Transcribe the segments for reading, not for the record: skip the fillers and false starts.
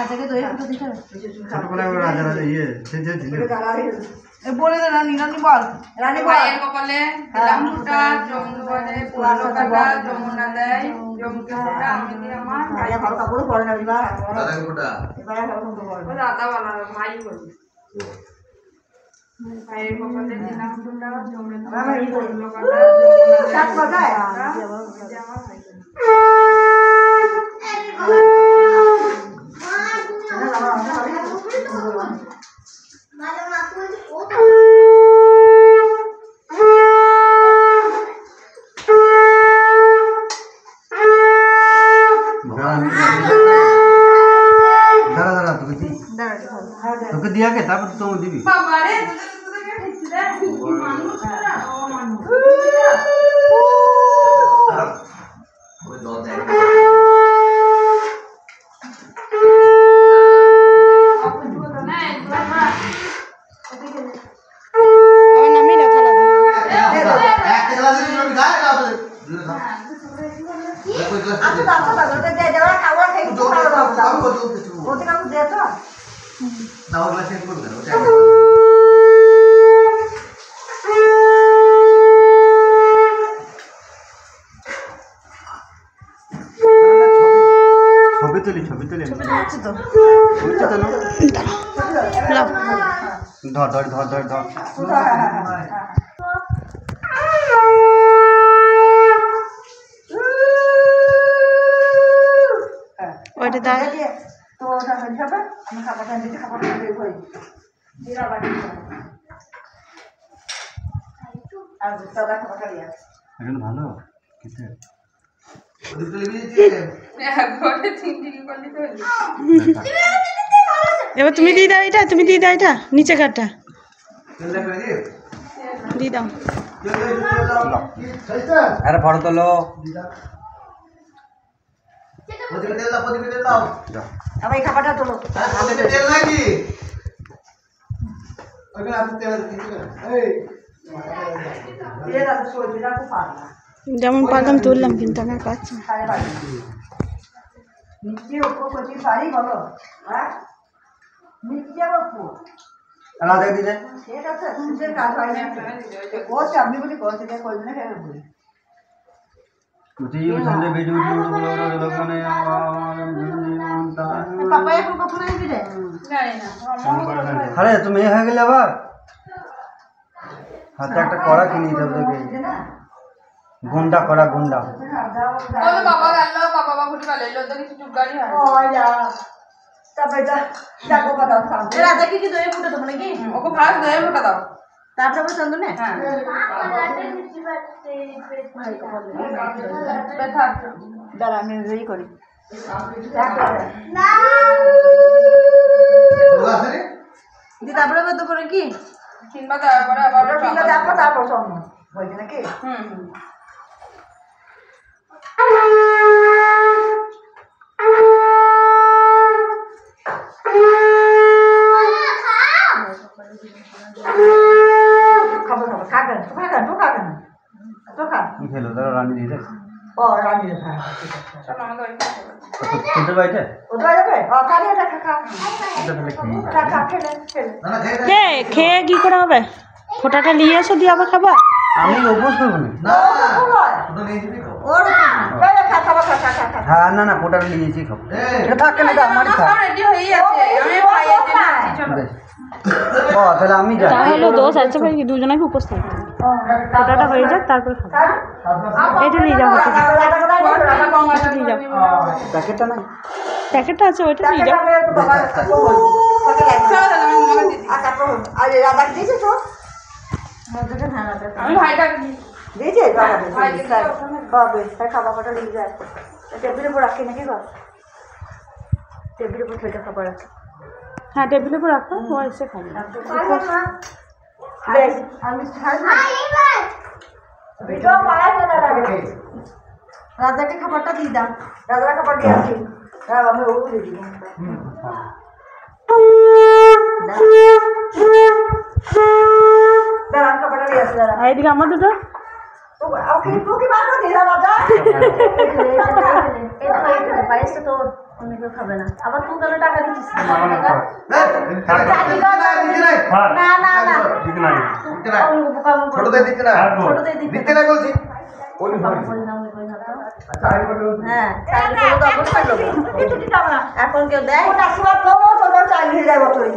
রাজাকে দই ফুটো দিতে হবে ছোটবেলায় রাজা রাজা ইয়ে সে যে ছিল বলে দে রানী রানী বল রানী ভাইয়ের কপালে দিলাম ফুটা জমদুয়ারে পড়লো কাটা যমুনা দেয় জমকে ফুটা আমি দিয়ে আমার ভাইয়া ভালো কাপড় পরে না এবার দাদাকে ফোটা এবারে ভালো কাপড় পরে ও দাদা বানা ভাই বলি ভাইয়ের কপালে দিলাম ফুটা জমুনা দেয় পড়লো কাটা সাত বাজায় আমার ভাই তোকে দিয়া কে তারপর তো দিবি বাবা রে তোকে দিচ্ছি রে মানুষ না ও মানুষ ওই দল দেয় আমার নামই না থালা এক গ্লাস দিবি আমি গায় না আচ্ছা দাও দাও ওটা দে দেওয়া খাওয়া খাই তো খাওয়া দাও দাও ওটা কাউ দে তো দাও গ্লাস চেঞ্জ করে দাও ওটা ছবি তুলি আছে তো ধর ধর ধর ধর ধর ওইটা দাও তো ওটা হয়ে যাবে আমি খাবারটা দিতে খাবারটা বের করি জিরা বাটি আর সাদা খাবারটা দিয়ে এখন ভালো খেতে ঘরে তিন করলি তো এবার তুমি দিয়ে দাও এটা তুমি দিয়ে দাও এটা নিচে কাটটা দিয়ে দাও আরে ফটো তোলো আবার এই খাবারটা তোলো যেমন পারলাম তুললাম কিন্তু আমার পাচ্ছি নিচে ওপর করছি পারি বলো হ্যাঁ নিচে ওপর সেটা তো নিজের কাজ হয় না করছে আপনি বলি করছে কে করবে না কেন বলি পাপা এখন কখন আসবি রে জানি না আরে তুমি হয়ে গেলে আবার হাতে একটা কড়া কিনে দিতে হবে গুন্ডা কড়া গুন্ডা ও বাবা গেল বাবা বাবুটি গেল এলো তো কিছু চুপগাড়ি হয় ও যা তারপরে যা দেখো কথা সামনে রাজাকে কি দই ফুটে দেবো নাকি ওকে ফার্স্ট দয়ে ফোটা দাও তারপরে চন্দনে হ্যাঁ দাঁড়া আমি রেডি করি দি তারপরে বদ্ধ করে কি কিংবা তারপরে আবার কিংবা দেখো তারপর চন্দন বলছি নাকি হুম খাবো খাবো খাবেন তো খাবেন তো খাবেন তো খা কি খেলো তারা রানী দিতে ও রানি হ্যাঁ চলো আমাদের খেতে পাইতে ও তো যাবে ও খালি এটা খা এটা ফেলে খেয়ে খা খা খেলে খেলে খেয়ে কি করে হবে ফোটাটা নিয়ে এসো দিয়ে আবার খাবা আমি উপোস করবো না ওর খা খাবা খা খা খা হ্যাঁ না না ফোটা নিয়েছি খাবো এটা থাক কেন এটা আমারই থাক রেডি হয়ে আছে আমি ভাইয়ের জন্য চলো ও তাহলে আমি যাই তাহলে দোষ আছে ভাই দুজনকে উপোস থাকতে ফোটাটা হয়ে যাক তারপর খাবো এটা নিয়ে যাও হচ্ছে নিয়ে যাও প্যাকেটটা নাই প্যাকেটটা আছে ওইটা নিয়ে যাও আমি ভাইটা দিয়েছে খাবার কটা নিয়ে যায় টেবিলের উপর রাখি নাকি গো টেবিলের উপর ঠেটে খাবার রাখি হ্যাঁ টেবিলের উপর রাখো ও এসে খাবে রাজাকে খাবারটা দিয়ে দাও রাজার খাবার দিয়ে আসি আমি ও দিয়ে দিব দাঁড়ান খাবারটা দিয়ে আসি দাঁড়া এইদিকে আমার দুটো ওকে তুই কি বারবার দিলা রাজা পায়েসটা তো অন্য কেউ খাবে না। আবার তুই কেন টাকা দিচ্ছিস? না না না ছোটদের দিচ্ছে না, ছোটদের দিচ্ছে না বলছি। হ্যাঁ এখন কেউ দেয় তোর চাল ঘিরে যায় বছরই।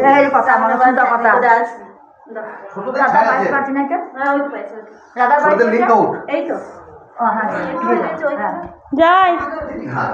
হ্যাঁ কথা আমার কথা ছোটদের ছাড় আছে। রাধার ছোটদের লিঙ্ক আউট। এই তো ও হ্যাঁ যাই হ্যাঁ